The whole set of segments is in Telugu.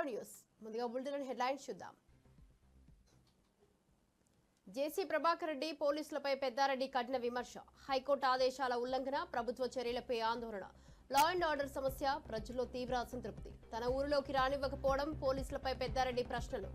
న్యూస్ ముందుగా బులెటిన్ హెడ్లైన్స్ చూద్దాం. జేసీ ప్రభాకర్ రెడ్డి పోలీసులపై పెద్దారెడ్డి కఠిన విమర్శ. హైకోర్టు ఆదేశాల ఉల్లంఘన, ప్రభుత్వ చర్యలపై ఆందోళన. లా అండ్ ఆర్డర్ సమస్య, ప్రజల్లో తీవ్ర అసంతృప్తి. తన ఊరిలోకి రానివ్వకపోవడం, పోలీసులపై పెద్దారెడ్డి ప్రశ్నలు.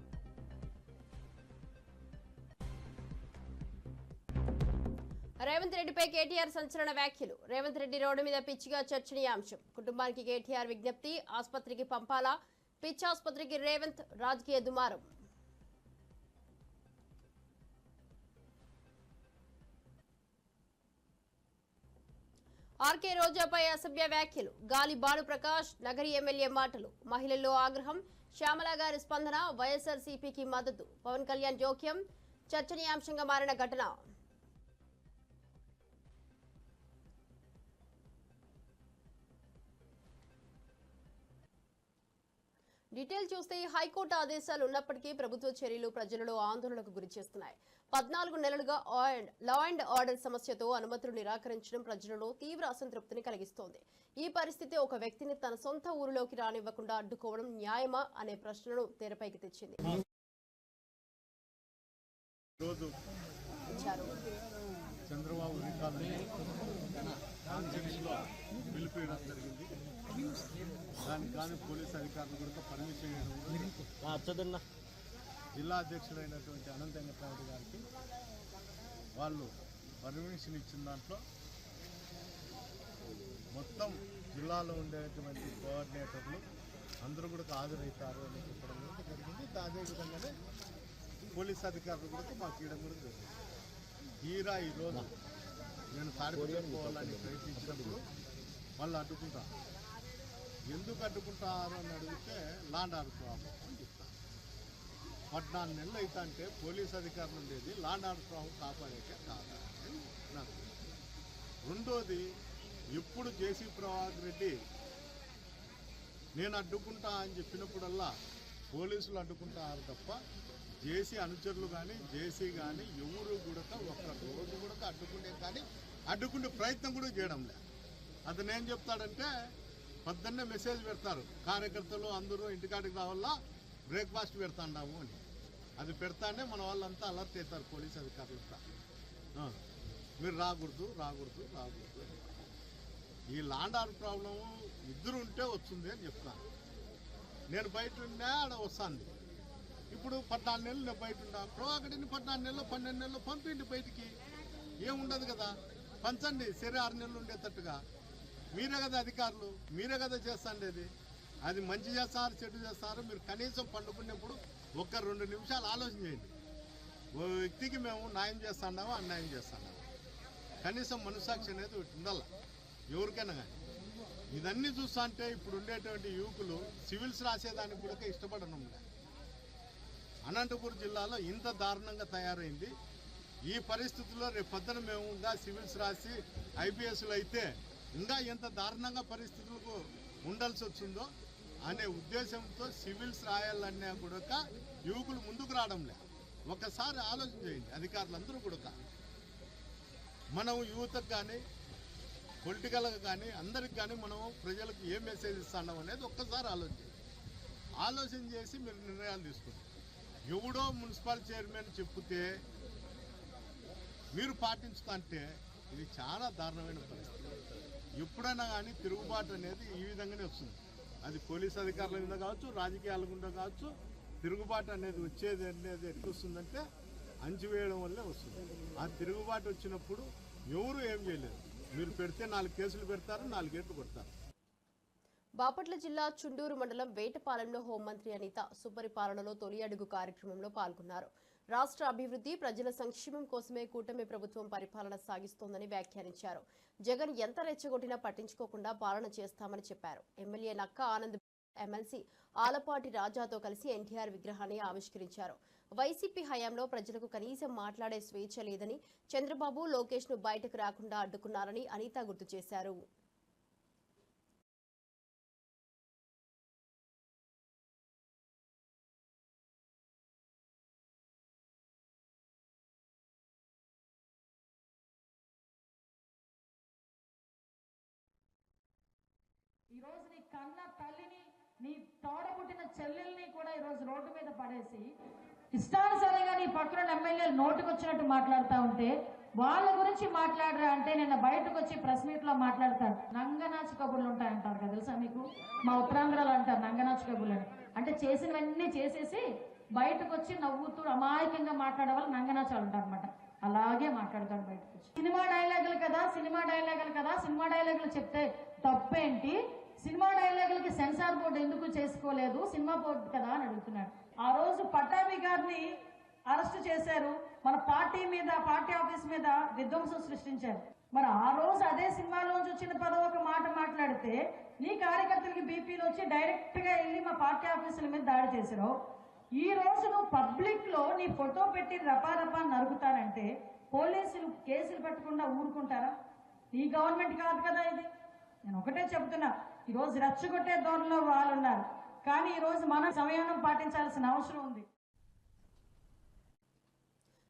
రేవంత్ రెడ్డిపై కేటీఆర్ సంచలన వ్యాఖ్యలు. రేవంత్ రెడ్డి రోడ్డు మీద పిచ్చిగా చర్చనీయాంశం. కుటుంబానికి కేటీఆర్ విజ్ఞప్తి, ఆసుపత్రికి పంపాలా? పిచ్చి ఆసుపత్రికి రేవంత్, రాజకీయ దుమారం. ఆర్కే రోజాపై అసభ్య వ్యాఖ్యలు. గాలి భానుప్రకాష్, నగరి ఎమ్మెల్యే మాటలు. మహిళల్లో ఆగ్రహం, శ్యామల గారి స్పందన. వైఎస్ఆర్సీపీకి మద్దతు. పవన్ కళ్యాణ్ జోక్యం, చర్చనీయాంశంగా మారిన ఘటన. డీటెయిల్ చూస్తే హైకోర్టు ఆదేశాలు ఉన్నప్పటికీ ప్రభుత్వ చర్యలు ప్రజలలో ఆందోళనకు గురి చేస్తున్నాయి. 14 నెలలుగా లా అండ్ ఆర్డర్ సమస్యతో అనుమతులు నిరాకరించడం ప్రజలలో తీవ్ర అసంతృప్తిని కలిగిస్తోంది. ఈ పరిస్థితి ఒక వ్యక్తిని తన సొంత ఊరిలోకి రానివ్వకుండా అడ్డుకోవడం న్యాయమా అనే ప్రశ్నను తెరపైకి తెచ్చింది. చంద్రబాబు జరిగింది. దానికి కానీ పోలీసు అధికారులు కూడా పర్మిషన్ ఇవ్వడం, జిల్లా అధ్యక్షుడైనటువంటి అనంత వెంకటరావు గారికి వాళ్ళు పర్మిషన్ ఇచ్చిన దాంట్లో మొత్తం జిల్లాలో ఉండేటువంటి కోఆర్డినేటర్లు అందరూ కూడా హాజరవుతారు అని చెప్పడం కూడా జరిగింది. అదేవిధంగానే పోలీసు అధికారులు కూడా మాకు ఇవ్వడం కూడా జరిగింది. తీరా ఈరోజు నేను తాడిపోవాలని ప్రయత్నించినప్పుడు వాళ్ళు అడ్డుకుంటారు. ఎందుకు అడ్డుకుంటారు అని అడిగితే లాండ్ ఆర్డర్ ప్రాబ్లం అని చెప్తాను. 14 నెలలు అయితే అంటే పోలీసు అధికారులు ఉండేది లాండ్ ఆర్డర్ ప్రాబ్లం కాపాడేకే కాదా అని నాకు. రెండోది, ఎప్పుడు జేసీ ప్రభాకర్ రెడ్డి నేను అడ్డుకుంటా అని చెప్పినప్పుడల్లా పోలీసులు అడ్డుకుంటారు తప్ప జేసీ అనుచరులు కానీ జేసీ కానీ ఎవరు కూడా ఒక్క రోజు కూడా అడ్డుకునే ప్రయత్నం కూడా చేయడం లేదు. అతను ఏం చెప్తాడంటే పొద్దున్నే మెసేజ్ పెడతారు, కార్యకర్తలు అందరూ ఇంటికాడికి రావాలా, బ్రేక్ఫాస్ట్ పెడతాండాము అని. అది పెడతానే మన వాళ్ళంతా అలర్ట్ అవుతారు పోలీస్ అధికారులంతా, మీరు రాకూడదు. ఈ లాండ్ ఆర్డర్ ప్రాబ్లము ఇద్దరు ఉంటే వస్తుంది అని చెప్తాను. నేను బయట ఉన్నా ఆడ వస్తుంది. ఇప్పుడు 14 నెలలు నేను బయట ఉన్నా, ప్రభాకర్ని 14 నెలలు 12 నెలలు పంపిండి బయటికి, ఏముండదు కదా, పంచండి సరే 6 నెలలు ఉండేటట్టుగా. మీరే కదా అధికారులు, మీరే కదా చేస్తాండేది. అది మంచి చేస్తారు చెడు చేస్తారు. మీరు కనీసం పండుకునేప్పుడు 1-2 నిమిషాలు ఆలోచన చేయండి. ఓ వ్యక్తికి మేము న్యాయం చేస్తున్నామో అన్యాయం చేస్తున్నాము, కనీసం మనసాక్షి అనేది ఉండాలి ఎవరికైనా కానీ. ఇదన్నీ చూస్తా అంటే ఇప్పుడు ఉండేటువంటి యువకులు సివిల్స్ రాసేదానికి కూడా ఇష్టపడడం లేదు. అనంతపురం జిల్లాలో ఇంత దారుణంగా తయారైంది. ఈ పరిస్థితుల్లో రేపు పొద్దున మేము ఇంకా సివిల్స్ రాసి ఐపీఎస్లు అయితే ఇంకా ఎంత దారుణంగా పరిస్థితులకు ఉండాల్సి వచ్చిందో అనే ఉద్దేశంతో సివిల్స్ రాయాలన్నా కూడా యువకులు ముందుకు రావడం లేదు. ఒకసారి ఆలోచన చేయండి అధికారులందరూ కూడా. మనం యువతకు కానీ పొలిటికల్గా కానీ అందరికి కానీ మనం ప్రజలకు ఏం మెసేజ్ ఇస్తున్నాం అనేది ఒక్కసారి ఆలోచన చేసి మీరు నిర్ణయాలు తీసుకుంటారు. ఎవడో మున్సిపల్ చైర్మన్ చెప్తే మీరు పాటించుతుంటే ఇది చాలా దారుణమైన పరిస్థితి. ఎప్పుడైనా కానీ తిరుగుబాటు అనేది ఈ విధంగానే వస్తుంది. అది పోలీస్ అధికారుల మీద కావచ్చు, రాజకీయాల గుండా కావచ్చు, తిరుగుబాటు అనేది వచ్చేది అనేది ఎట్లా వస్తుందంటే అంచివేయడం వల్లే వస్తుంది. ఆ తిరుగుబాటు వచ్చినప్పుడు ఎవరు ఏం చేయలేదు. మీరు పెడితే 4 కేసులు పెడతారు, 4 గేట్లు కొడతారు. బాపట్ల జిల్లా చుండూరు మండలం వేటపాలెంలో హోంమంత్రి అనిత సుపరిపాలనలో తొలి అడుగు కార్యక్రమంలో పాల్గొన్నారు. రాష్ట్ర అభివృద్ధి, ప్రజల సంక్షేమం కోసమే కూటమి ప్రభుత్వం పరిపాలన సాగిస్తోందని వ్యాఖ్యానించారు. జగన్ ఎంత రెచ్చగొట్టినా పట్టించుకోకుండా పాలన చేస్తామని చెప్పారు. ఎమ్మెల్యే నక్క ఆనంద్, ఎమ్మెల్సీ ఆలపాటి రాజాతో కలిసి ఎన్టీఆర్ విగ్రహాన్ని ఆవిష్కరించారు. వైసీపీ హయాంలో ప్రజలకు కనీసం మాట్లాడే స్వేచ్ఛ లేదని, చంద్రబాబు, లోకేష్ ను బయటకు రాకుండా అడ్డుకున్నారని అనిత గుర్తు చేశారు. ఈ రోజు నీ కన్న తల్లిని నీ తోడబుట్టిన చెల్లెల్ని కూడా ఈరోజు రోడ్డు మీద పడేసి ఇష్టానుసారంగా నీ పక్కన ఎమ్మెల్యేలు నోటుకొచ్చినట్టు మాట్లాడుతూ ఉంటే వాళ్ళ గురించి మాట్లాడరా అంటే నిన్న బయటకు వచ్చి ప్రెస్ మీట్ లో మాట్లాడతారు. నంగనాచు కబుర్లు ఉంటాయంటారు కదా, తెలుసా మీకు? మా ఉత్తరాంధ్రలో అంటారు నంగనాచు కబుర్లు అంటే చేసినవన్నీ చేసేసి బయటకు వచ్చి నవ్వుతూ అమాయకంగా మాట్లాడే వాళ్ళు నంగనాచాలు ఉంటారు అనమాట. అలాగే మాట్లాడతాడు బయటకు వచ్చి. సినిమా డైలాగులు కదా, సినిమా డైలాగులు కదా, సినిమా డైలాగులు చెప్తే తప్పేంటి? సినిమా డైలాగులకి సెన్సార్ బోర్డు ఎందుకు చేసుకోలేదు? సినిమా బోర్డు కదా అని అడుగుతున్నాడు. ఆ రోజు పట్టాభి గారిని అరెస్ట్ చేశారు, మన పార్టీ మీద, పార్టీ ఆఫీస్ మీద విధ్వంసం సృష్టించారు. మరి ఆ రోజు అదే సినిమాలోంచి వచ్చిన పదవి ఒక మాట మాట్లాడితే నీ కార్యకర్తలకి బీపీలు వచ్చి డైరెక్ట్ గా వెళ్ళి మా పార్టీ ఆఫీసుల మీద దాడి చేశారు. ఈ రోజు నువ్వు పబ్లిక్ లో నీ ఫోటో పెట్టి రపారపా నరుగుతారంటే పోలీసులు కేసులు పెట్టకుండా ఊరుకుంటారా? ఈ గవర్నమెంట్ కాదు కదా ఇది. నేను ఒకటే చెప్తున్నా, ఈరోజు రెచ్చగొట్టే ధోరణిలో వాళ్ళు ఉన్నారు, కానీ ఈరోజు మనం సంయమనం పాటించాల్సిన అవసరం ఉంది.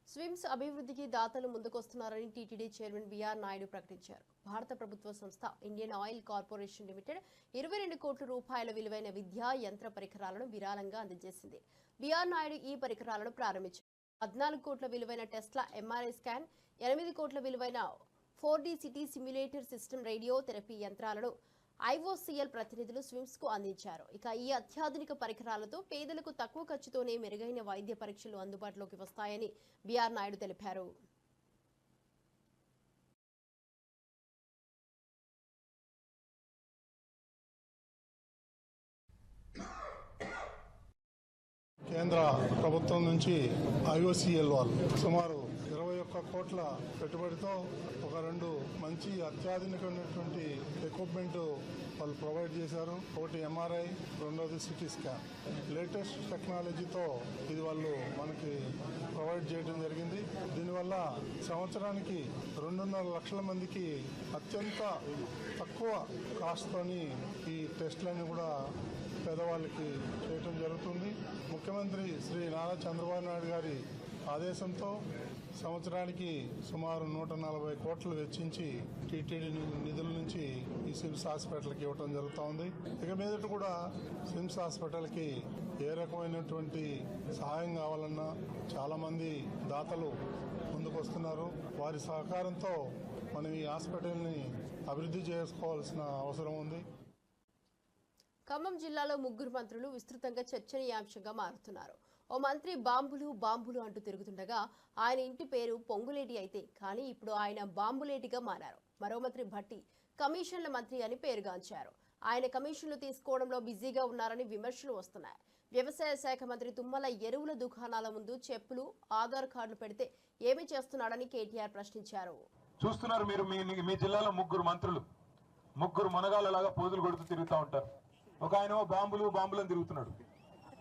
స్విమ్స్ అభివృద్ధికి దాతలు ముందుకొస్తున్నారని టీటీడీ చైర్మన్ బిఆర్ నాయుడు ప్రకటించారు. భారత ప్రభుత్వ సంస్థ ఇండియన్ ఆయిల్ కార్పొరేషన్ లిమిటెడ్ 22 కోట్ల రూపాయల విలువైన విద్యా యంత్ర పరికరాలను విరాళంగా అందజేసింది. బిఆర్ నాయుడు ఈ పరికరాలను ప్రారంభించారు. 14 కోట్ల విలువైన టెస్లా ఎంఆర్ఐ స్కాన్, 8 కోట్ల విలువైన 4D city simulator system radio therapy యంత్రాలను ఐఓసీఎల్ ప్రతినిధులు స్విమ్స్ కు అందించారు. ఇక ఈ అత్యాధునిక పరికరాలతో పేదలకు తక్కువ ఖర్చుతోనే మెరుగైన వైద్య పరీక్షలు అందుబాటులోకి వస్తాయని బిఆర్ నాయుడు తెలిపారు. కేంద్ర ప్రభుత్వం నుంచి ఐఓసీఎల్ వాళ్ళు సుమారు 21 కోట్ల పెట్టుబడితో ఒక 2 మంచి అత్యాధునికమైనటువంటి ఎక్విప్మెంట్ వాళ్ళు ప్రొవైడ్ చేశారు. ఒకటి ఎంఆర్ఐ, రెండోది సిటీ స్కాన్. లేటెస్ట్ టెక్నాలజీతో ఇది వాళ్ళు మనకి ప్రొవైడ్ చేయడం జరిగింది. దీనివల్ల సంవత్సరానికి 2.5 లక్షల మందికి అత్యంత తక్కువ కాస్ట్తోని ఈ టెస్టులన్నీ కూడా పేదవాళ్ళకి చేయటం జరుగుతుంది. ముఖ్యమంత్రి శ్రీ నారా చంద్రబాబు నాయుడు గారి ఆదేశంతో సంవత్సరానికి సుమారు 140 కోట్లు వెచ్చించి టీటీడీ నిధుల నుంచి ఈ సిమ్స్ హాస్పిటల్కి ఇవ్వడం జరుగుతూ ఉంది. ఇక మీదట కూడా సిమ్స్ హాస్పిటల్కి ఏ రకమైనటువంటి సహాయం కావాలన్నా చాలామంది దాతలు ముందుకు వస్తున్నారు. వారి సహకారంతో మనం ఈ హాస్పిటల్ని అభివృద్ధి చేసుకోవాల్సిన అవసరం ఉంది. ఖమ్మం జిల్లాలో 3 మంత్రులు విస్తృతంగా చర్చనీయాంశంగా మారుతున్నారు. ఓ మంత్రి బాంబులు అంటూ తిరుగుతుండగా ఆయన ఇంటి పేరు పొంగులేటి అయితే కానీ ఇప్పుడు ఆయన బాంబులేటిగా మారారు. మరో మంత్రి భట్టి కమిషన్ల మంత్రి అని పేరుగాంచారు. ఆయన కమిషన్లు తీసుకోవడంలో బిజీగా ఉన్నారని విమర్శలు వస్తున్నాయి. వ్యవసాయ శాఖ మంత్రి తుమ్మల ఎరువుల దుకాణాల ముందు చెప్పులు, ఆధార్ కార్డులు పెడితే ఏమి చేస్తున్నాడని కేటీఆర్ ప్రశ్నించారు. చూస్తున్నారు మీరు, మీ జిల్లాలో 3 మంత్రులు 3 మనగాళ్ళలాగా పోజులు కొడుతూ తిరుగుతూ ఉంటారు. ఒక ఆయన బాంబులు అని తిరుగుతున్నాడు.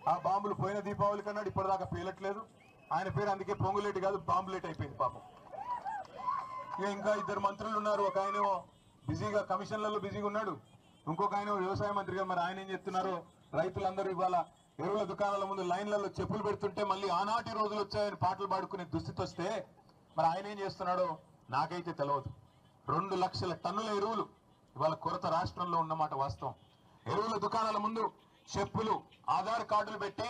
ఆ బాంబులు పోయిన దీపావళి కన్నాడు, ఇప్పటిదాకా పేలట్లేదు. ఆయన పేరు అందుకే పొంగులేటి కాదు, బాంబులేట్ అయిపోయింది పాపం. ఇంకా 2 మంత్రులు ఉన్నారు. ఒక ఆయన బిజీగా కమిషన్లలో బిజీగా ఉన్నాడు, ఇంకొక ఆయన వ్యవసాయ మంత్రిగా. మరి ఆయన ఏం చెప్తున్నారో, రైతులందరూ ఇవాళ ఎరువుల దుకాణాల ముందు లైన్లలో చెప్పులు పెడుతుంటే మళ్ళీ ఆనాటి రోజులు వచ్చాయని పాటలు పాడుకునే దుస్థితి వస్తే మరి ఆయన ఏం చేస్తున్నాడో నాకైతే తెలియదు. 2 లక్షల టన్నుల ఎరువులు ఇవాళ కొరత రాష్ట్రంలో ఉన్నమాట వాస్తవం. ఎరువుల దుకాణాల ముందు చెప్పులు, ఆధార్ కార్డులు పెట్టి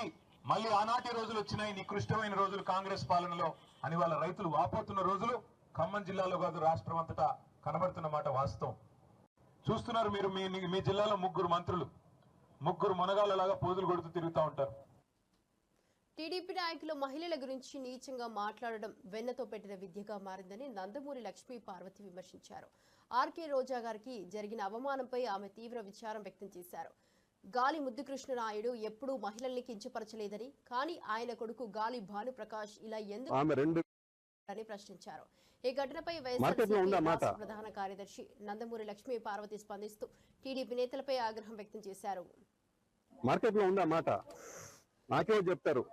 మళ్ళీ ఆనాటి రోజులు వచ్చినాయి, నికృష్టమైన రోజులు కాంగ్రెస్ పాలనలో అని వాళ్ళ రైతులు వాపోతున్న రోజులు ఖమ్మం జిల్లాలో కాదు రాష్ట్రం అంతటా కనబడుతున్నమాట వాస్తవం. చూస్తున్నారు మీరు, మీ జిల్లాలో 3 మంత్రులు 3 మనగాళ్ళలాగా పోజులు కొడుతూ తిరుగుతూ ఉంటారు. టీడీపీ నాయకులు మహిళల గురించి నీచంగా మాట్లాడడం వెన్నతో పెట్టిన విద్యగా మారిందని నందమూరి లక్ష్మీ పార్వతి విమర్శించారు. ఆర్కే రోజా గారికి జరిగిన అవమానంపై ఆమె తీవ్ర విచారం వ్యక్తం చేశారు. గాలి ముద్దుకృష్ణనాయుడు ఎప్పుడూ మహిళల్ని కించపరచలేదని, కానీ ఆయన కొడుకు గాలి భానుప్రకాష్ ఇలా ఎందుకు అని ప్రశ్నించారు. ఈ ఘటనపై వైఎస్ఆర్ ప్రధాన కార్యదర్శి నందమూరి లక్ష్మీ పార్వతి స్పందిస్తూ టీడీపీ నేతలపై ఆగ్రహం వ్యక్తం చేశారు. మార్కెట్ లో ఉందా మాట నాకే చెప్తారు.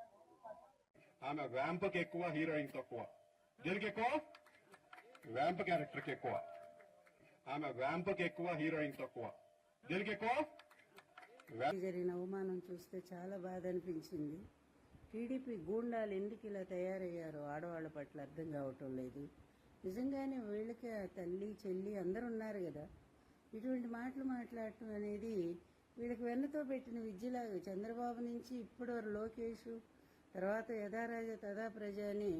ఆమె వ్యాంపకి ఎక్కువ, హీరోయిన్ తక్కువ. దీనికి ఎక్కువ వ్యాంప్ క్యారెక్టర్కి ఎక్కువ. ఆమె వ్యాంపకి ఎక్కువ, హీరోయిన్ తక్కువ. దీనికి ఎక్కువ. జరిగిన అవమానం చూస్తే చాలా బాధ అనిపించింది. టీడీపీ గూండాలు ఎందుకు ఇలా తయారయ్యారో ఆడవాళ్ల పట్ల అర్థం కావటం లేదు. నిజంగానే వీళ్ళకి తల్లి చెల్లి అందరూ ఉన్నారు కదా. ఇటువంటి మాటలు మాట్లాడటం అనేది వీళ్ళకి వెన్నతో పెట్టిన విద్యలాగా చంద్రబాబు నుంచి ఇప్పటివరకు లోకేష్, తర్వాత యథారాజ తథా ప్రజ అని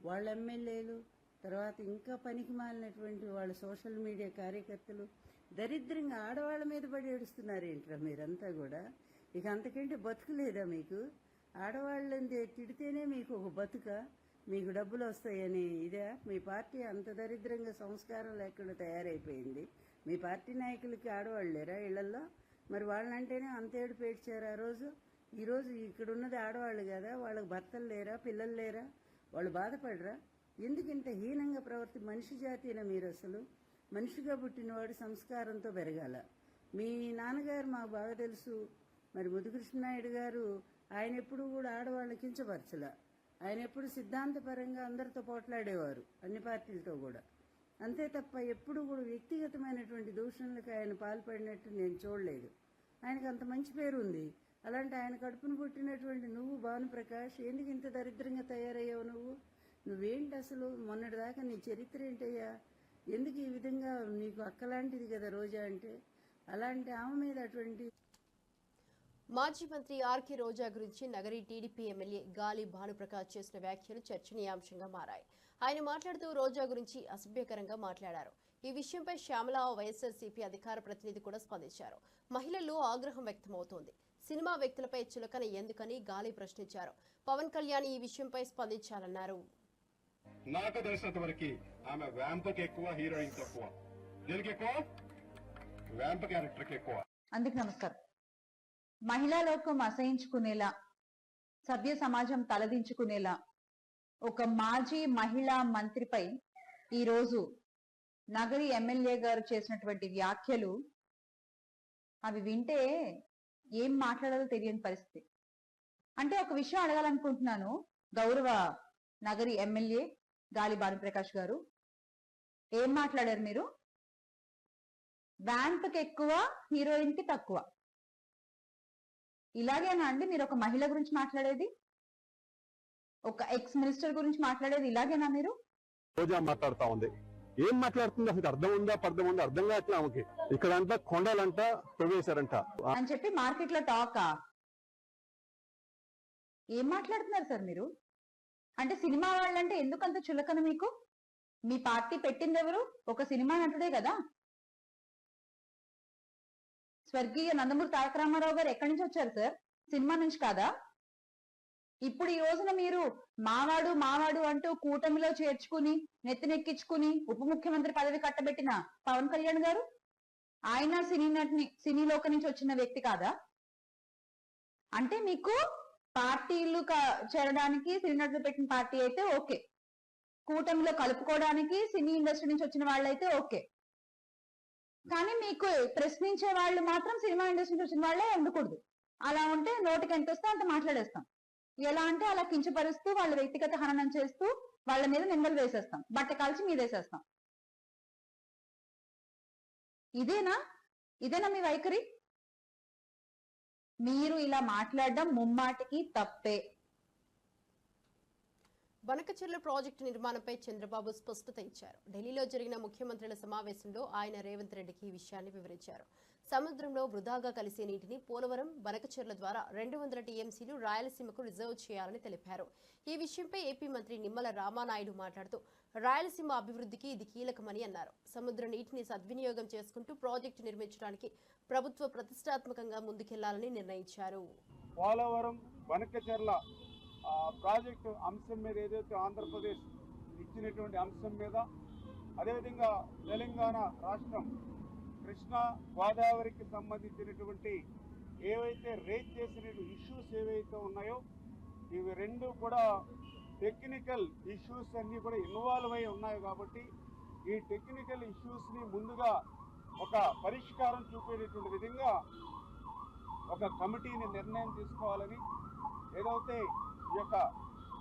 వాళ్ళ ఎమ్మెల్యేలు, తర్వాత ఇంకా పనికి మాలినటువంటి వాళ్ళ సోషల్ మీడియా కార్యకర్తలు దరిద్రంగా ఆడవాళ్ళ మీద పడి ఏడుస్తున్నారేంట్రా మీరంతా కూడా? ఇక అంతకంటే బతుకు లేదా మీకు? ఆడవాళ్ళని తిడితేనే మీకు ఒక బతుక, మీకు డబ్బులు వస్తాయని ఇదే మీ పార్టీ? అంత దరిద్రంగా సంస్కారం లేకుండా తయారైపోయింది. మీ పార్టీ నాయకులకి ఆడవాళ్ళు లేరా ఇళ్లల్లో? మరి వాళ్ళంటేనే అంత ఏడుపు ఏడ్చారు ఆ రోజు. ఈరోజు ఇక్కడ ఉన్నది ఆడవాళ్ళు కదా, వాళ్ళకి భర్తలు లేరా, పిల్లలు లేరా? వాళ్ళు బాధపడరా? ఎందుకు ఇంత హీనంగా మనిషి జాతిన మీరు? అసలు మనిషిగా పుట్టినవాడు సంస్కారంతో పెరగాల. మీ నాన్నగారు మాకు బాగా తెలుసు. మరి ముద్దుకృష్ణనాయుడు గారు ఆయన ఎప్పుడు కూడా ఆడవాళ్ళని కించపరచల. ఆయన ఎప్పుడు సిద్ధాంతపరంగా అందరితో పోట్లాడేవారు, అన్ని పార్టీలతో కూడా. అంతే తప్ప ఎప్పుడు కూడా వ్యక్తిగతమైనటువంటి దూషణలకు ఆయన పాల్పడినట్టు నేను చూడలేదు. ఆయనకు అంత మంచి పేరు ఉంది. అలాంటి ఆయన కడుపును పుట్టినటువంటి నువ్వు భానుప్రకాష్ ఎందుకు ఇంత దరిద్రంగా తయారయ్యావు? నువ్వేంటి అసలు? మొన్నటిదాకా నీ చరిత్ర ఏంటయ్యా? ఎందుకు ఈ విధంగా? నీకు అక్కలాంటిది కదా రోజా అంటే. అలాంటి ఆమె మీద అటువంటి మాజీ మంత్రి ఆర్కే రోజా గురించి నగరి టీడీపీ ఎమ్మెల్యే గాలి భానుప్రకాష్ చేసిన వ్యాఖ్యలు చర్చనీయాంశంగా మారాయి. ఆయన మాట్లాడుతూ రోజా గురించి అసభ్యకరంగా మాట్లాడారు. ఈ విషయంపై శ్యామల వైఎస్ఆర్సీపీ అధికార ప్రతినిధి కూడా స్పందించారు. మహిళల్లో ఆగ్రహం వ్యక్తమవుతోంది. సినిమా వ్యక్తులపై చులకన ఎందుకని గాలి ప్రశ్నించారు. పవన్ కళ్యాణ్ ఈ విషయంపై స్పందించాలన్నారు. నాకు తెలిసినంత వరకు ఆమె వ్యాంపకి ఎక్కువ, హీరోయిన్ తక్కువ. దీనికి ఎక్కువ, వ్యాంప క్యారెక్టర్కి ఎక్కువ. అందుకు నమస్కారం. మహిళా లోకం అసహించుకునేలా, సభ్య సమాజం తలదించుకునేలా ఒక మాజీ మహిళా మంత్రిపై ఈరోజు నగరి ఎమ్మెల్యే గారు చేసినటువంటి వ్యాఖ్యలు, అవి వింటే ఏం మాట్లాడాలో తెలియని పరిస్థితి. అంటే ఒక విషయం అడగాలనుకుంటున్నాను గౌరవ నగరి ఎమ్మెల్యే గాలి భానుప్రకాష్ గారు. ఏం మాట్లాడారు మీరు? వ్యాంప్కి ఎక్కువ, హీరోయిన్ కి తక్కువ. ఇలాగేనా అండి మీరు ఒక మహిళ గురించి మాట్లాడేది? ఒక ఎక్స్ మినిస్టర్ గురించి మాట్లాడేది ఇలాగేనా మీరు? రోజా మాట్లాడుతా ఉంది. ఏం మాట్లాడుతుంది అసలు? అర్థం ఉందా, పర్థం ఉందా? అర్థం కావట్లే ఆమెకి. ఇక్కడంతా కొండలంట ప్రవేశారంట అని చెప్పి మార్కెట్ లో టాకా? ఏం మాట్లాడుతున్నారు సార్ మీరు? అంటే సినిమా వాళ్ళంటే ఎందుకంత చులకన మీకు? మీ పార్టీ పెట్టింది ఎవరు? ఒక సినిమా నటుడే కదా. స్వర్గీయ నందమూరి తారక రామారావు గారు ఎక్కడి నుంచి వచ్చారు సార్? సినిమా నుంచి కాదా? ఇప్పుడు ఈ రోజున మీరు మావాడు మావాడు అంటూ కూటమిలో చేర్చుకుని నెత్తినెక్కించుకుని ఉప ముఖ్యమంత్రి పదవి కట్టబెట్టిన పవన్ కళ్యాణ్ గారు, ఆయన సినీ లోక నుంచి వచ్చిన వ్యక్తి కాదా? అంటే మీకు పార్టీలు చేరడానికి సినీ నటులు పెట్టిన పార్టీ అయితే ఓకే, కూటమిలో కలుపుకోవడానికి సినీ ఇండస్ట్రీ నుంచి వచ్చిన వాళ్ళైతే ఓకే, కానీ మీకు ప్రశ్నించే వాళ్ళు మాత్రం సినిమా ఇండస్ట్రీ నుంచి వచ్చిన వాళ్ళే ఉండకూడదు. అలా ఉంటే నోటికి ఎంత వస్తే అంత మాట్లాడేస్తాం. ఎలా అంటే అలా కించపరుస్తూ వాళ్ళ వ్యక్తిగత హననం చేస్తూ వాళ్ళ మీద నిందలు వేసేస్తాం, బట్ట కాల్చి మీదేసేస్తాం. ఇదేనా మీ వైఖరి? మీరు ఇలా మాట్లాడడం ముమ్మాటికి తప్పే. బనకచెర్ల ప్రాజెక్టు నిర్మాణంపై చంద్రబాబు స్పష్టత ఇచ్చారు. ఢిల్లీలో జరిగిన ముఖ్యమంత్రుల సమావేశంలో ఆయన రేవంత్ రెడ్డికి ఈ విషయాన్ని వివరించారు. సముద్రంలో వృధాగా కలిసే నీటిని పోలవరం, బనకచెర్ల ద్వారా 200 టీఎంసీలు రాయలసీమకు రిజర్వ్ చేయాలని తెలిపారు. ఈ విషయంపై ఏపీ మంత్రి నిమ్మల రామానాయుడు మాట్లాడుతూ రాయలసీమ అభివృద్ధికి ఇది కీలకమని అన్నారు. సముద్ర నీటిని సద్వినియోగం చేసుకుంటూ ప్రాజెక్టు నిర్మించడానికి ప్రభుత్వ ప్రతిష్టాత్మకంగా ముందుకెళ్లాలని నిర్ణయించారు. పోలవరం, బనకచెర్ల ప్రాజెక్టు అంశం మీద ఏదైతే ఆంధ్రప్రదేశ్ ఇచ్చినటువంటి అంశం మీద, అదేవిధంగా తెలంగాణ రాష్ట్రం కృష్ణా గోదావరికి సంబంధించినటువంటి ఏవైతే రేజ్ చేసిన ఇష్యూస్ ఏవైతే ఉన్నాయో ఇవి రెండు కూడా టెక్నికల్ ఇష్యూస్ అన్నీ కూడా ఇన్వాల్వ్ అయి ఉన్నాయి. కాబట్టి ఈ టెక్నికల్ ఇష్యూస్ని ముందుగా ఒక పరిష్కారం చూపేటటువంటి విధంగా ఒక కమిటీని నిర్ణయం తీసుకోవాలని, ఏదైతే ఈ యొక్క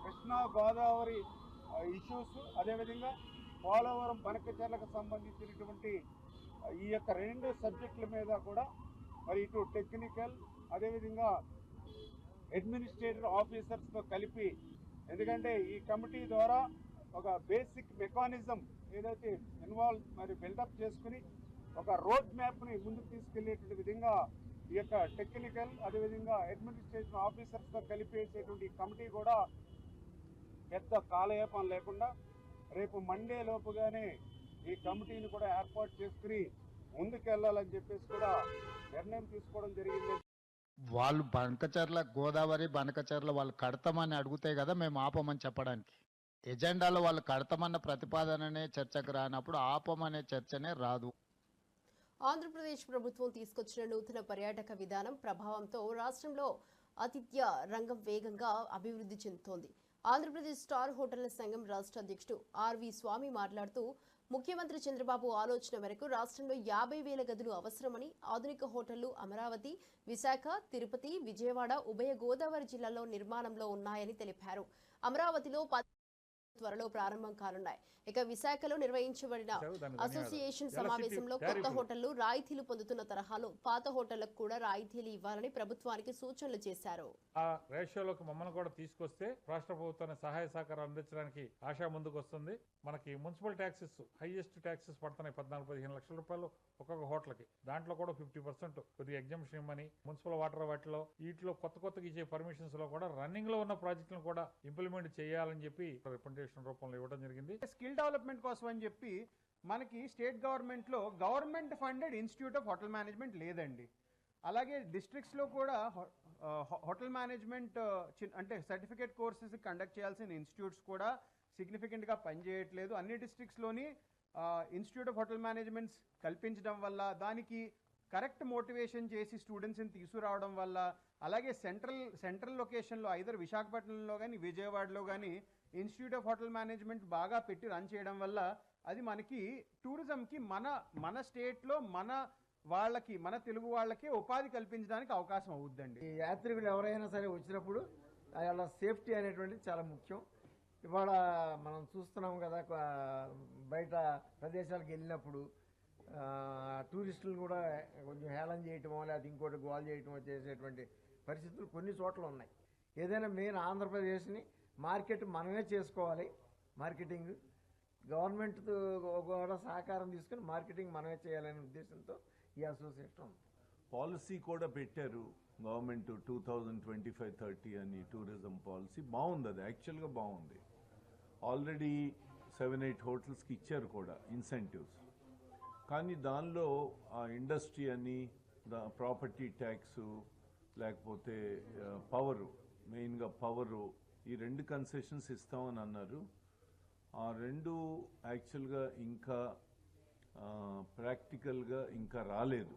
కృష్ణా గోదావరి ఇష్యూస్, అదేవిధంగా పోలవరం బనకచెర్లకు సంబంధించినటువంటి ఈ యొక్క రెండు సబ్జెక్టుల మీద కూడా మరి ఇటు టెక్నికల్ అదేవిధంగా అడ్మినిస్ట్రేటివ్ ఆఫీసర్స్తో కలిపి, ఎందుకంటే ఈ కమిటీ ద్వారా ఒక బేసిక్ మెకానిజం ఏదైతే బిల్డప్ చేసుకుని ఒక రోడ్ మ్యాప్ని ముందుకు తీసుకెళ్లేటువంటి విధంగా ఈ యొక్క టెక్నికల్ అదేవిధంగా అడ్మినిస్ట్రేషన్ ఆఫీసర్స్తో కలిపేసేటువంటి కమిటీ కూడా పెద్ద కాలయాపన లేకుండా రేపు మండే లోపుగానే ఈ కమిటీని కూడా ఏర్పాటు చేసుకుని ముందుకెళ్లాలని చెప్పేసి కూడా నిర్ణయం తీసుకోవడం జరిగింది. వాళ్ళు బనకచర్ల గోదావరి బనకచర్ల వాళ్ళు కడతామని అడిగితే కదా మేము ఆపమని చెప్పడానికి. ఎజెండాలో వాళ్ళు కడతామన్న ప్రతిపాదననే చర్చకు రానప్పుడు ఆపమనే చర్చనే రాదు. ఆంధ్రప్రదేశ్ ప్రభుత్వం తీసుకొచ్చిన నూతన పర్యాటక విధానం ప్రభావంతో రాష్ట్రంలో ఆతిథ్య రంగం వేగంగా అభివృద్ధి చెందుతోంది. ఆంధ్రప్రదేశ్ స్టార్ హోటళ్ల సంఘం రాష్ట్ర అధ్యక్షుడు ఆర్వి స్వామి మాట్లాడుతూ ముఖ్యమంత్రి చంద్రబాబు ఆలోచన మేరకు రాష్ట్రంలో 50,000 గదులు అవసరమని, ఆధునిక హోటళ్లు అమరావతి, విశాఖ, తిరుపతి, విజయవాడ, ఉభయ గోదావరి జిల్లాల్లో నిర్మాణంలో ఉన్నాయని తెలిపారు. అమరావతిలో త్వరలో ప్రారంభం కానున్నాయి. ఇక విశాఖలో నిర్వహించబడిన అసోసియేషన్ సమావేశంలో కొత్త హోటళ్లు రాయితీలు పొందుతున్న తరహాలో పాత హోటళ్లకు కూడా రాయితీలు ఇవ్వాలని ప్రభుత్వానికి సూచనలు చేశారు. ఆ రేషియోలోకి మమ్మల్ని కూడా తీసుకొస్తే రాష్ట్ర ప్రభుత్వానికి సహాయ సహకారం అందించడానికి ఆశ ముందుకు వస్తుంది. మనకి మున్సిపల్ ట్యాక్సెస్ హైయెస్ట్ ట్యాక్సెస్ పడుతున్నాయి 14-15 లక్షల రూపాయలు ఒక్కొక్క హోటల్కి. దాంట్లో కూడా 50% కొద్దిగా ఎగ్జామ్షన్ ఇవ్వమని, మున్సిపల్ వాటర్ వాటిలో వీటిలో కొత్తగా ఇచ్చే పర్మిషన్స్ లో కూడా రన్నింగ్ లో ఉన్న ప్రాజెక్టులను కూడా ఇంప్లిమెంట్ చేయాలని చెప్పి రిప్రజెంటేషన్ రూపంలో ఇవ్వడం జరిగింది. స్కిల్ డెవలప్మెంట్ కోసం అని చెప్పి మనకి స్టేట్ గవర్నమెంట్లో government funded institute of hotel management లేదండి. అలాగే డిస్ట్రిక్ట్స్లో కూడా హోటల్ మేనేజ్మెంట్ అంటే సర్టిఫికేట్ కోర్సెస్ కండక్ట్ చేయాల్సిన ఇన్స్టిట్యూట్స్ కూడా సిగ్నిఫికెంట్గా పనిచేయట్లేదు. అన్ని డిస్ట్రిక్ట్స్లోని ఇన్స్టిట్యూట్ ఆఫ్ హోటల్ మేనేజ్మెంట్స్ కల్పించడం వల్ల, దానికి కరెక్ట్ మోటివేషన్ చేసి స్టూడెంట్స్ని తీసుకురావడం వల్ల, అలాగే సెంట్రల్ లొకేషన్లో ఐదర్ విశాఖపట్నంలో కానీ విజయవాడలో కానీ ఇన్స్టిట్యూట్ ఆఫ్ హోటల్ మేనేజ్మెంట్ బాగా పెట్టి రన్ చేయడం వల్ల అది మనకి టూరిజంకి మన స్టేట్లో మన తెలుగు వాళ్ళకి ఉపాధి కల్పించడానికి అవకాశం అవుద్దండి. ఈ యాత్రికులు ఎవరైనా సరే వచ్చినప్పుడు వాళ్ళ సేఫ్టీ అనేటువంటిది చాలా ముఖ్యం. ఇవాళ మనం చూస్తున్నాం కదా, బయట ప్రదేశాలకు వెళ్ళినప్పుడు టూరిస్టులు కూడా కొంచెం హేళన చేయటమో లేకపోతే ఇంకోటి గోల్ చేయటమో చేసేటువంటి పరిస్థితులు కొన్ని చోట్ల ఉన్నాయి. ఏదైనా మెయిన్ ఆంధ్రప్రదేశ్ని మార్కెట్ మనమే చేసుకోవాలి. మార్కెటింగ్ గవర్నమెంట్ కూడా సహకారం తీసుకుని మార్కెటింగ్ మనమే చేయాలనే ఉద్దేశంతో ఈ అసోసియేషన్ పాలసీ కూడా పెట్టారు గవర్నమెంట్ 2025-30 అని. టూరిజం పాలసీ బాగుంది, అది యాక్చువల్గా బాగుంది. ఆల్రెడీ 7-8 హోటల్స్కి ఇచ్చారు కూడా ఇన్సెంటివ్స్. కానీ దానిలో ఆ ఇండస్ట్రీ అని, ప్రాపర్టీ ట్యాక్సు, లేకపోతే మెయిన్గా పవరు, ఈ 2 కన్సెషన్స్ ఇస్తామని అన్నారు. ఆ 2 యాక్చువల్గా ఇంకా ప్రాక్టికల్గా ఇంకా రాలేదు.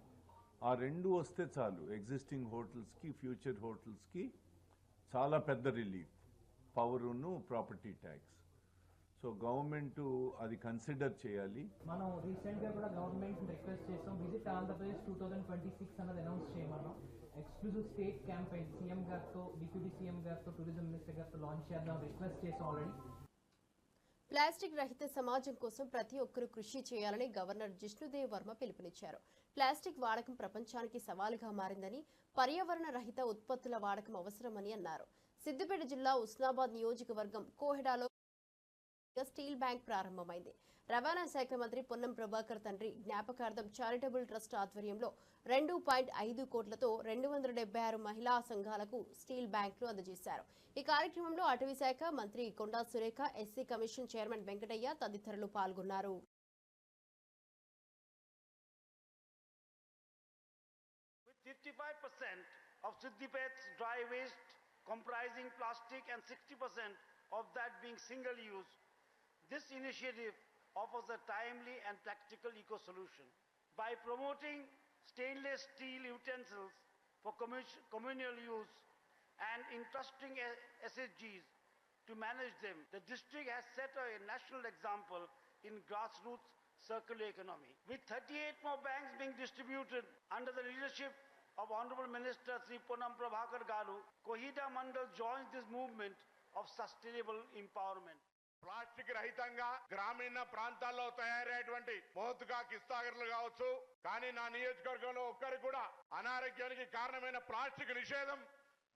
ఆ 2 వస్తే చాలు ఎగ్జిస్టింగ్ హోటల్స్కి, ఫ్యూచర్ హోటల్స్కి చాలా పెద్ద relief, పవరును property tax. So government అది కన్సిడర్ చేయాలి. మనం రీసెంట్గా కూడా గవర్నమెంట్ రిక్వెస్ట్ చేసాం, విజిట్ ఆంధ్రప్రదేశ్ 2026 అన్నది announce చేయమన్నాం. Exclusive state campaign CM గారితో, డిప్యూటీ సీఎం గారితో, టూరిజం మినిస్టర్ గారితో లాంచ్ చేద్దాం రిక్వెస్ట్ చేసాం ఆల్రెడీ. ప్లాస్టిక్ రహిత సమాజం కోసం ప్రతి ఒక్కరూ కృషి చేయాలని గవర్నర్ జిష్ణుదేవ్ వర్మ పిలుపునిచ్చారు. ప్లాస్టిక్ వాడకం ప్రపంచానికి సవాలుగా మారిందని, పర్యావరణ రహిత ఉత్పత్తుల వాడకం అవసరమని అన్నారు. సిద్దిపేట జిల్లా ఉస్నాబాద్ నియోజకవర్గం కోహెడాలో స్టీల్ బ్యాంక్ ప్రారంభమైంది. రవాణా శాఖ మంత్రి పొన్నం ప్రభాకర్ తండ్రి జ్ఞాపకార్థం చారిటబుల్ ట్రస్ట్ ఆధ్వర్యంలో 2.5 కోట్లతో 276 మహిళా సంఘాలకు స్టీల్ బ్యాంకులు అందజేశారు. ఈ కార్యక్రమంలో అటవీ శాఖ మంత్రి Konda Surekha, SC commission chairman Venkataiah తదితరులు పాల్గొన్నారు. With 55% of Siddipet's dry waste comprising plastic and 60% of that being single use, this initiative offers a timely and practical eco-solution. By promoting stainless steel utensils for communal use and entrusting SHGs to manage them, the district has set a national example in grassroots circular economy. With 38 more banks being distributed under the leadership of Honorable Minister Sri Ponnam Prabhakar Garu, Kohida Mandal joins this movement of sustainable empowerment. Plastic రహితంగా గ్రామీణ ప్రాంతాల్లో తయారయ్యేటువంటి మోతుగా కిస్తాగర్లు కావచ్చు, కానీ నా నియోజకవర్గంలో ఒక్కరు కూడా అనారోగ్యానికి కారణమైన ప్లాస్టిక్ నిషేధం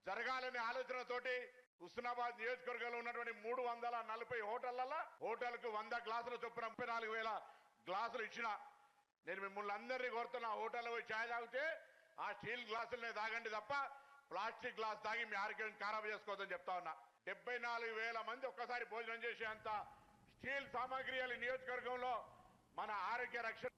జరగాలనే ఆలోచనతోటి హుస్నాబాద్ నియోజకవర్గంలో ఉన్నటువంటి 340 హోటళ్లలో హోటల్కు 100 గ్లాసుల చొప్పున 34,000 గ్లాసులు ఇచ్చిన. నేను మిమ్మల్ని అందరినీ కోరుతున్నా, హోటల్లో పోయి ఛాయ్ తాగితే ఆ స్టీల్ గ్లాసులనే తాగండి తప్ప ప్లాస్టిక్ గ్లాస్ తాగి మీ ఆరోగ్యం ఖరాబ్ చేసుకోవద్దని చెప్తా ఉన్నా. 74,000 మంది ఒక్కసారి భోజనం చేసేంత స్టీల్ సామాగ్రి నియోజకవర్గంలో మన ఆరోగ్య రక్షణ.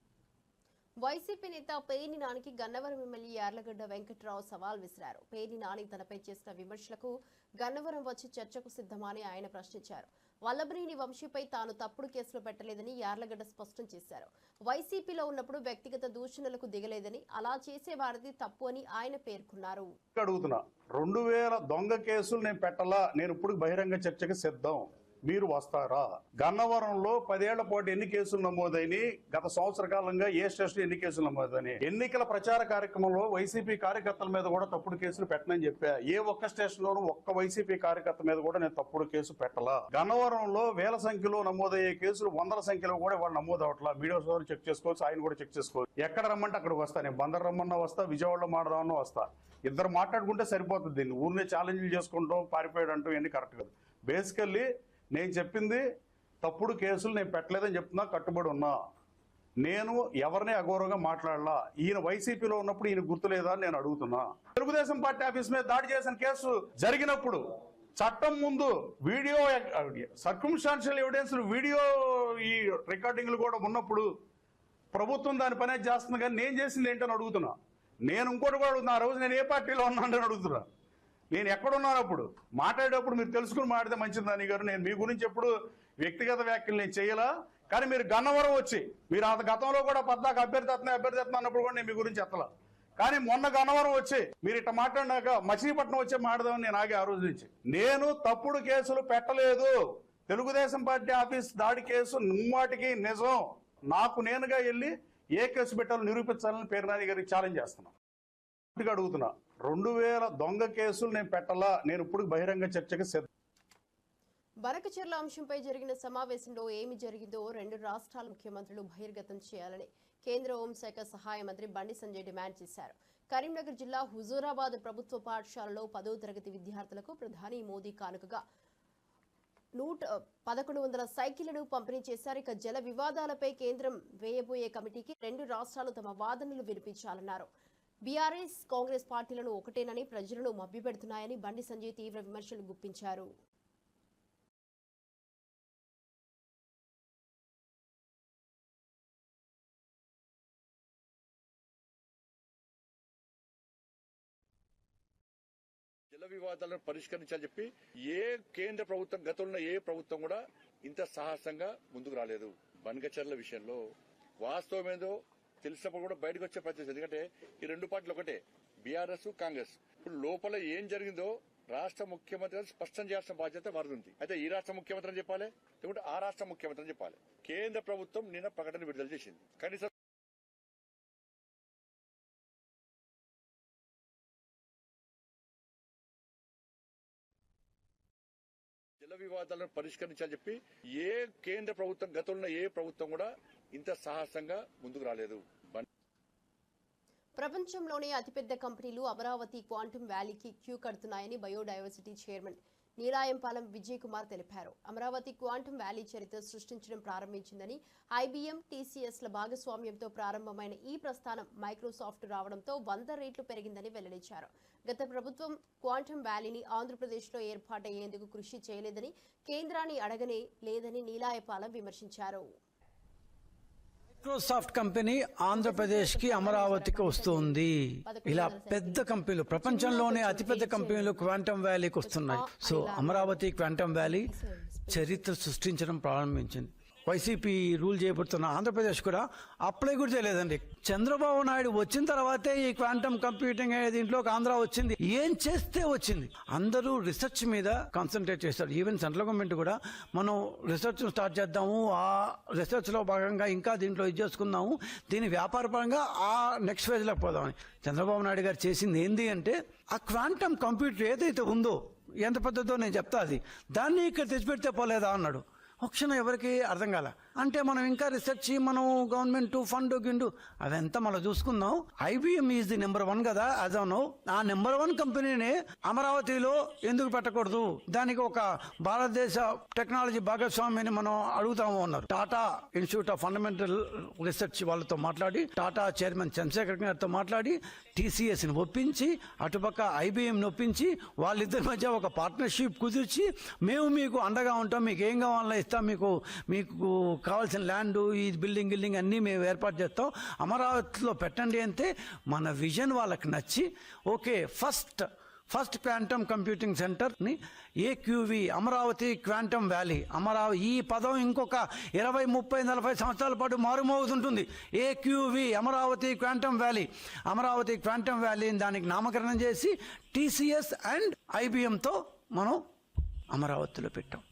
వైసీపీ నేత పేర్ని నానికి గన్నవరం ఎమ్మెల్యే యార్లగడ్డ వెంకట్రావు సవాల్ విసిరారు. పేర్ని నాని తనపై చేసిన విమర్శలకు గన్నవరం వచ్చి చర్చకు సిద్ధమని ఆయన ప్రశ్నించారు. వల్లభనేని వంశీపై తాను తప్పుడు కేసులు పెట్టలేదని యార్లగడ్డ స్పష్టం చేశారు. వైసీపీలో ఉన్నప్పుడు వ్యక్తిగత దూషణలకు దిగలేదని, అలా చేసేవారిది తప్పు అని ఆయన పేర్కొన్నారు. అడుగుతున్నా 2000 దొంగ కేసులు నేను పెట్టలా, నేను ఇప్పుడు బహిరంగ చర్చకు సిద్ధం, మీరు వస్తారా? గన్నవరంలో 10 ఏళ్ల పాటు ఎన్ని కేసులు నమోదైని, గత సంవత్సర కాలంగా ఏ స్టేషన్ ఎన్ని కేసులు నమోదని, ఎన్నికల ప్రచార కార్యక్రమంలో వైసీపీ కార్యకర్తల మీద కూడా తప్పుడు కేసులు పెట్టనని చెప్పా. ఏ ఒక్క స్టేషన్ లోనూ ఒక్క వైసీపీ కార్యకర్త మీద కూడా నేను తప్పుడు కేసు పెట్టలా. గన్నవరంలో వేల సంఖ్యలో నమోదయ్యే కేసులు 100ల సంఖ్యలో కూడా వాళ్ళు నమోదు అవట్లా. మీడియా సోదరులు చెక్ చేసుకోవచ్చు, ఆయన కూడా చెక్ చేసుకోవచ్చు. ఎక్కడ రమ్మంటే అక్కడికి వస్తా, నేను బందర్ రమ్మన్నా వస్తా, విజయవాడలో మాట్లాడమన్నా వస్తా. ఇద్దరు మాట్లాడుకుంటే సరిపోతుంది. దీన్ని ఊరినే ఛాలెంజ్లు చేసుకుంటాం, పారిపోయాడు అంటూ ఇవన్నీ కరెక్ట్ కాదు. బేసికల్లీ నేను చెప్పింది తప్పుడు కేసులు నేను పెట్టలేదని చెప్తున్నా, కట్టుబడి ఉన్నా. నేను ఎవరిని అగౌరవంగా మాట్లాడలా. ఈయన వైసీపీలో ఉన్నప్పుడు ఈయన గుర్తులేదా అని నేను అడుగుతున్నా. తెలుగుదేశం పార్టీ ఆఫీస్ మీద దాడి చేసిన కేసు జరిగినప్పుడు చట్టం ముందు వీడియో సర్కమ్స్టాన్షియల్ ఎవిడెన్స్ వీడియో ఈ రికార్డింగ్లు కూడా ఉన్నప్పుడు ప్రభుత్వం దాని పనే చేస్తుంది, కానీ నేను చేసింది ఏంటని అడుగుతున్నా. నేను ఇంకోటి కూడా అడుగుతున్నా, ఆ రోజు నేను ఏ పార్టీలో ఉన్నానని అడుగుతున్నా. నేను ఎక్కడున్నాను అప్పుడు మాట్లాడేటప్పుడు మీరు తెలుసుకుని మాట్లాడితే మంచిది. నాని గారు, నేను మీ గురించి ఎప్పుడు వ్యక్తిగత వ్యాఖ్యలు నేను చేయలా, కానీ మీరు గన్నవరం వచ్చి మీరు ఆ గతంలో కూడా పద్దాక అభ్యర్థి అన్నప్పుడు కూడా నేను మీ గురించి ఎత్తలా. కానీ మొన్న గన్నవరం వచ్చి మీరు ఇట్లా మాట్లాడినాక మచిలీపట్నం వచ్చి మాట్లాడదామని నేను ఆగే ఆ రోజు నుంచి. నేను తప్పుడు కేసులు పెట్టలేదు. తెలుగుదేశం పార్టీ ఆఫీస్ దాడి కేసు ముమ్మాటికి నిజం. నాకు నేనుగా వెళ్ళి ఏ కేసు పెట్టాలో నిరూపించాలని పేర్నాని గారికి ఛాలెంజ్ చేస్తున్నా. అడుగుతున్నా 2000 దొంగ కేసులు నేను పెట్టలా, నేను ఇప్పుడు బహిరంగ చర్చకు సిద్ధం. బనకచెర్ల అంశంపై జరిగిన సమావేశంలో ఏమి జరిగిందో 2 రాష్ట్రాల ముఖ్యమంత్రులు బహిర్గతం చేయాలని కేంద్ర హోంశాఖ సహాయ మంత్రి బండి సంజయ్ డిమాండ్ చేశారు. కరీంనగర్ జిల్లా హుజూరాబాద్ ప్రభుత్వ పాఠశాలలో 10వ తరగతి విద్యార్థులకు ప్రధాని మోదీ కానుకగా 1100 సైకిళ్లను పంపిణీ చేశారు. ఇక జల వివాదాలపై కేంద్రం వేయబోయే కమిటీకి 2 రాష్ట్రాలు తమ వాదనలు వినిపించాలన్నారు. బీఆర్ఎస్ కాంగ్రెస్ పార్టీలను ఒకటేనని, ప్రజలను మభ్యపెడుతున్నాయని బండి సంజయ్ తీవ్ర విమర్శలు గుప్పించారు. జల వివాదాలను పరిష్కరించాలని చెప్పి ఏ కేంద్ర ప్రభుత్వం, గతంలో ఏ ప్రభుత్వం కూడా ఇంత సాహసంగా ముందుకు రాలేదు. బనకచెర్ల విషయంలో వాస్తవం ఏదో తెలిసినప్పుడు కూడా బయటకు వచ్చే ప్రయత్నం. ఎందుకంటే ఈ 2 పార్టీలు ఒకటే, బీఆర్ఎస్ కాంగ్రెస్. ఇప్పుడు లోపల ఏం జరిగిందో రాష్ట్ర ముఖ్యమంత్రి స్పష్టం చేయాల్సిన బాధ్యత వారిది ఉంది. అయితే ఈ రాష్ట్ర ముఖ్యమంత్రి అని చెప్పాలి, లేకుంటే ఆ రాష్ట్ర ముఖ్యమంత్రి అని చెప్పాలి. కేంద్ర ప్రభుత్వం నిన్న ప్రకటన విడుదల చేసింది. కనీసం జల వివాదాలను పరిష్కరించాలని చెప్పి ఏ కేంద్ర ప్రభుత్వం, గతంలో ఏ ప్రభుత్వం కూడా ఇంత సాహసంగా ముందుకు రాలేదు. ప్రపంచంలోనే అతిపెద్ద కంపెనీలు అమరావతి క్వాంటమ్ వ్యాలీకి క్యూ కడుతున్నాయని బయోడైవర్సిటీ చైర్మన్ నీలాయంపాలెం విజయ్ కుమార్ తెలిపారు. అమరావతి క్వాంటమ్ వ్యాలీ చరిత్ర సృష్టించడం ప్రారంభించిందని, ఐబీఎం, టీసీఎస్ల భాగస్వామ్యంతో ప్రారంభమైన ఈ ప్రస్థానం మైక్రోసాఫ్ట్ రావడంతో 100 రెట్లు పెరిగిందని వెల్లడించారు. గత ప్రభుత్వం క్వాంటమ్ వ్యాలీని ఆంధ్రప్రదేశ్లో ఏర్పాటయ్యేందుకు కృషి చేయలేదని, కేంద్రాన్ని అడగనే లేదని నీలాయపాలెం విమర్శించారు. మైక్రోసాఫ్ట్ కంపెనీ ఆంధ్రప్రదేశ్ కి అమరావతికి వస్తుంది. ఇలా పెద్ద కంపెనీలు, ప్రపంచంలోనే అతిపెద్ద కంపెనీలు క్వాంటమ్ వ్యాలీకి వస్తున్నాయి. సో అమరావతి క్వాంటమ్ వ్యాలీ చరిత్ర సృష్టించడం ప్రారంభించింది. వైసీపీ రూల్ చేయబడుతున్న ఆంధ్రప్రదేశ్ కూడా అప్లై కూడా చేయలేదండి. చంద్రబాబు నాయుడు వచ్చిన తర్వాతే ఈ క్వాంటమ్ కంప్యూటింగ్ అనే దీంట్లోకి ఆంధ్ర వచ్చింది. ఏం చేస్తే వచ్చింది? అందరూ రీసెర్చ్ మీద కాన్సన్ట్రేట్ చేస్తారు. ఈవెన్ సెంట్రల్ గవర్నమెంట్ కూడా మనం రీసెర్చ్ స్టార్ట్ చేద్దాము, ఆ రీసెర్చ్లో భాగంగా ఇంకా దీంట్లో ఇది చేసుకుందాము, దీని వ్యాపారపరంగా ఆ నెక్స్ట్ ఫేజ్లోకి పోదామని. చంద్రబాబు నాయుడు గారు చేసింది ఏంది అంటే, ఆ క్వాంటమ్ కంప్యూటర్ ఏదైతే ఉందో, ఎంత పెద్దదో నేను చెప్తా, అది దాన్ని ఇక్కడ తెచ్చిపెడితే పోలేదా అన్నాడు. ఒక క్షణం ఎవరికి అర్థం కాల. అంటే మనం ఇంకా రీసెర్చ్ మనం గవర్నమెంట్ ఫండ్ గిండు అదంతా మనం చూసుకుందాం. IBM ఈజ్ ది నెంబర్ 1 కదా యాజ్ ఆఫ్ నౌ. ఆ నెంబర్ 1 కంపెనీని అమరావతిలో ఎందుకు పెట్టకూడదు, దానికి ఒక భారతదేశ టెక్నాలజీ భాగస్వామిని మనం అడుగుతాము అన్నారు. Tata institute of fundamental research వాళ్ళతో మాట్లాడి, టాటా చైర్మన్ చంద్రశేఖర్ గారితో మాట్లాడి, TCSని ఒప్పించి, అటుపక్క IBMని ఒప్పించి, వాళ్ళిద్దరి మధ్య ఒక పార్ట్నర్షిప్ కుదిర్చి, మేము మీకు అండగా ఉంటాం, మీకు ఏం కావాలన్నా ఇస్తాం, మీకు కావాల్సిన ల్యాండ్, ఈ బిల్డింగ్ అన్నీ మేము ఏర్పాటు చేస్తాం, అమరావతిలో పెట్టండి అంటే మన విజన్ వాళ్ళకి నచ్చి, ఓకే ఫస్ట్ క్వాంటమ్ కంప్యూటింగ్ సెంటర్ని AQV అమరావతి క్వాంటమ్ వ్యాలీ, ఈ పదం ఇంకొక 20, 30, 40 సంవత్సరాల పాటు మారుమోగుతుంటుంది. AQV అమరావతి క్వాంటమ్ వ్యాలీ దానికి నామకరణం చేసి TCS అండ్ IBMతో మనం అమరావతిలో పెట్టాం.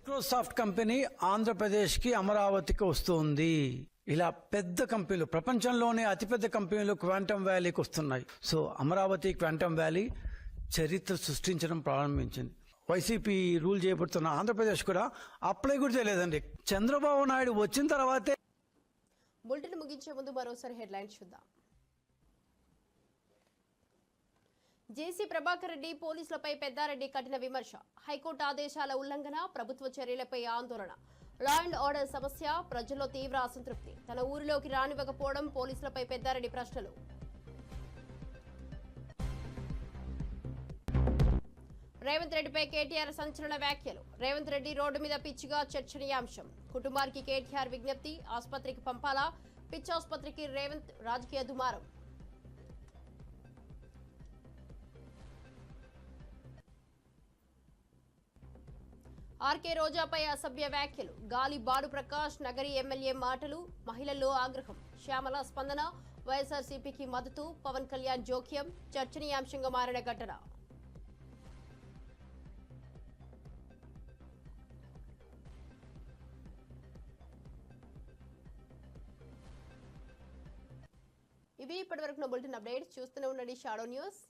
మైక్రోసాఫ్ట్ కంపెనీ ఆంధ్రప్రదేశ్కి అమరావతికి వస్తుంది. ఇలా పెద్ద కంపెనీలు, ప్రపంచంలోనే అతిపెద్ద కంపెనీలు క్వాంటమ్ వ్యాలీకి వస్తున్నాయి. సో అమరావతి క్వాంటమ్ వ్యాలీ చరిత్ర సృష్టించడం ప్రారంభించింది. వైసీపీ రూల్ చేయబడుతున్న ఆంధ్రప్రదేశ్ కూడా అప్లై కూడా చేయలేదండి. చంద్రబాబు నాయుడు వచ్చిన తర్వాతే. బులెటిన్ ముగించే ముందు మరోసారి హెడ్లైన్స్ చూద్దాం. జేసీ ప్రభాకర్ రెడ్డి పోలీసులపై పెద్దారెడ్డి కఠిన విమర్శ. హైకోర్టు ఆదేశాల ఉల్లంఘన, ప్రభుత్వ చర్యలపై ఆందోళన. లా అండ్ ఆర్డర్ సమస్య, ప్రజల్లో తీవ్ర అసంతృప్తి. తన ఊరిలోకి రానివ్వకపోవడం, పోలీసులపై పెద్దారెడ్డి ప్రశ్నలు. రేవంత్ రెడ్డిపై కేటీఆర్ సంచలన వ్యాఖ్యలు. రేవంత్ రెడ్డి రోడ్డు మీద పిచ్చిగా చర్చనీయాంశం. కుటుంబానికి కేటీఆర్ విజ్ఞప్తి. ఆసుపత్రికి పంపాలా? పిచ్చాసుపత్రికి రేవంత్ రాజకీయ దుమారం. ఆర్కే రోజాపై అసభ్య వ్యాఖ్యలు. గాలి బాడు ప్రకాష్ నగరి ఎమ్మెల్యే మాటలు. మహిళల్లో ఆగ్రహం. శ్యామల స్పందన. వైఎస్ఆర్సీపీకి మద్దతు. పవన్ కళ్యాణ్ జోక్యం. చర్చనీయాంశంగా మారిన ఘటన. ఇవి ఇప్పటివరకు బులెటిన్ అప్డేట్స్. చూస్తూనే ఉండండి షాడో న్యూస్.